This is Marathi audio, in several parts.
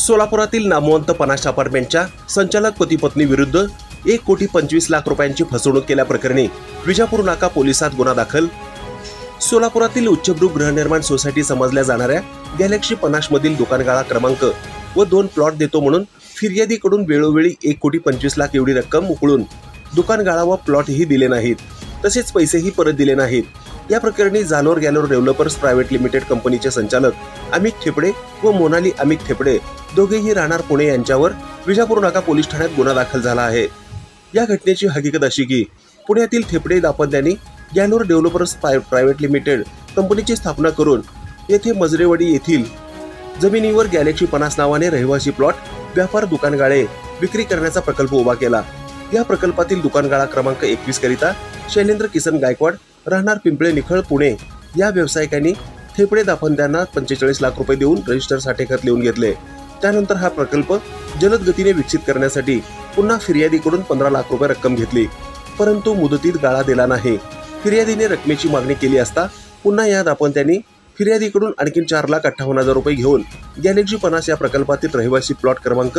सोलापुरातील नामवंत पनाश अपार्टमेंटच्या संचालक पती पत्नी विरुद्ध 1,25,00,000 रुपयांची फसवणूक केल्याप्रकरणी विजापूर नाका पोलिसात गुन्हा दाखल। सोलापुरातील उच्चभ्रू गृहनिर्माण सोसायटी समजल्या जाणाऱ्या गॅलेक्सी पनाश मधील दुकानगाळा क्रमांक व 2 प्लॉट देतो म्हणून फिर्यादीकडून वेळोवेळी 1,25,00,000 एवढी रक्कम उकळून दुकानगाळा व प्लॉटही दिले नाहीत, तसेच पैसेही परत दिले नाहीत। या प्रकरणी जालोर गॅलोर डेव्हलपर्स प्रायव्हेट लिमिटेड कंपनीचे संचालक अमित ठेपडे व मोनाली अमित ठेपडे दोघेही राहणार पुणे यांच्यावर विजापूर नाका पोलीस ठाण्यात गुन्हा दाखल झाला आहे। या घटनेची हकीकत अशी की पुण्यातील ठेपडे दाम्पत्यांनी गॅलोर डेव्हलपर्स प्रायव्हेट लिमिटेड कंपनीची स्थापना करून येथे मजरेवाडी येथील जमिनीवर गॅलेक्सी पनास नावाने रहिवासी प्लॉट, व्यापार दुकानगाळे विक्री करण्याचा प्रकल्प उभा केला। या प्रकल्पातील दुकानगाळा क्रमांक 21 करिता शैलेंद्र किसन गायकवाड राहणार पिंपळे निखळ पुणे या व्यावसायिकांनी ठेपडे दाम्पत्यांना 45 लाख रुपये देऊन रजिस्टरसाठी खत लिहून घेतले। त्यानंतर हा प्रकल्प जलद गतीने विकसित करण्यासाठी पुन्हा फिर्यादीकडून 15 लाख रुपये रक्कम घेतली, परंतु मुदतीत गाळा दिला नाही। फिर्यादीने रकमेची मागणी केली असता पुन्हा या दाम्पत्यांनी फिर्यादीकडून आणखी 4,58,000 रुपये घेऊन गॅलेक्सी पनास या प्रकल्पातील रहिवासी प्लॉट क्रमांक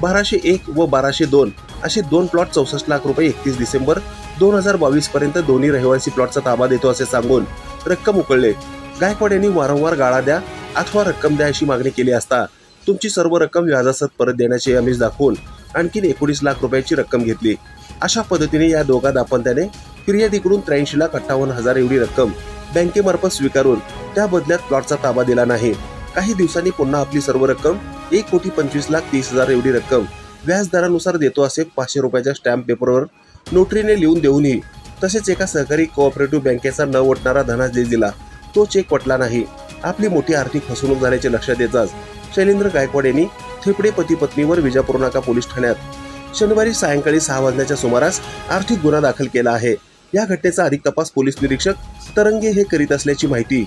1201 व 1202 असे 2 प्लॉट 64 लाख रुपये 31 डिसेंबर 2022 पर्यंत दोन्ही रहिवासी प्लॉटचा ताबा देतो असे सांगून रक्कम उकळले। गायकवाड यांनी वारंवार गाळा द्या अथवा रक्कम द्या अशी मागणी केली असता तुमची सर्व रक्कम व्याजासह परत देण्याचे आमिष दाखवून आणखी 19 लाख रुपयाची रक्कम घेतली। अशा पद्धतीने या दोघा दाम्पत्याने फिर्यादीकडून 83,58,000 एवढी रक्कम बँकेमार्फत स्वीकारून त्या बदल्यात प्लॉटचा ताबा दिला नाही। काही दिवसांनी पुन्हा आपली सर्व रक्कम 1,25,30,000 एवढी रक्कम व्याजदरानुसार देतो असे 500 रुपयाच्या स्टॅम्प पेपरवर नोटरीने लिहून देऊनही तसेच एका सहकारी कोऑपरेटिव्ह बँकेचा न वटणारा धनादेश दिला, तो चेक वटला नाही। आपली मोठी आर्थिक फसवणूक झाल्याचे लक्षात येताच शैलेंद्र गायकवाड यांनी ठेपडे पती पत्नीवर विजापूर नाका पोलीस ठाण्यात शनिवारी सायंकाळी 6 वाजण्याच्या सुमारास आर्थिक गुन्हा दाखल केला आहे। या घटनेचा अधिक तपास पोलीस निरीक्षक तरंगे हे करीत असल्याची माहिती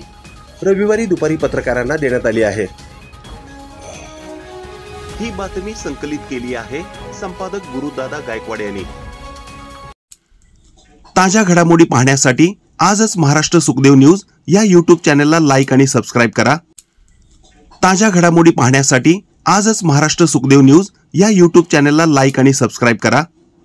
रविवारी दुपारी पत्रकारांना देण्यात आली आहे। ही बातमी संकलित केली आहे संपादक गुरुदादा गायकवाड यांनी। ताज्या घडामोडी पाहण्यासाठी आजच महाराष्ट्र सुखदेव न्यूज या YouTube चॅनलला लाईक आणि सबस्क्राईब करा। ताज्या घडामोडी पाहण्यासाठी आजच महाराष्ट्र सुखदेव न्यूज या YouTube चॅनलला लाईक आणि सबस्क्राईब करा।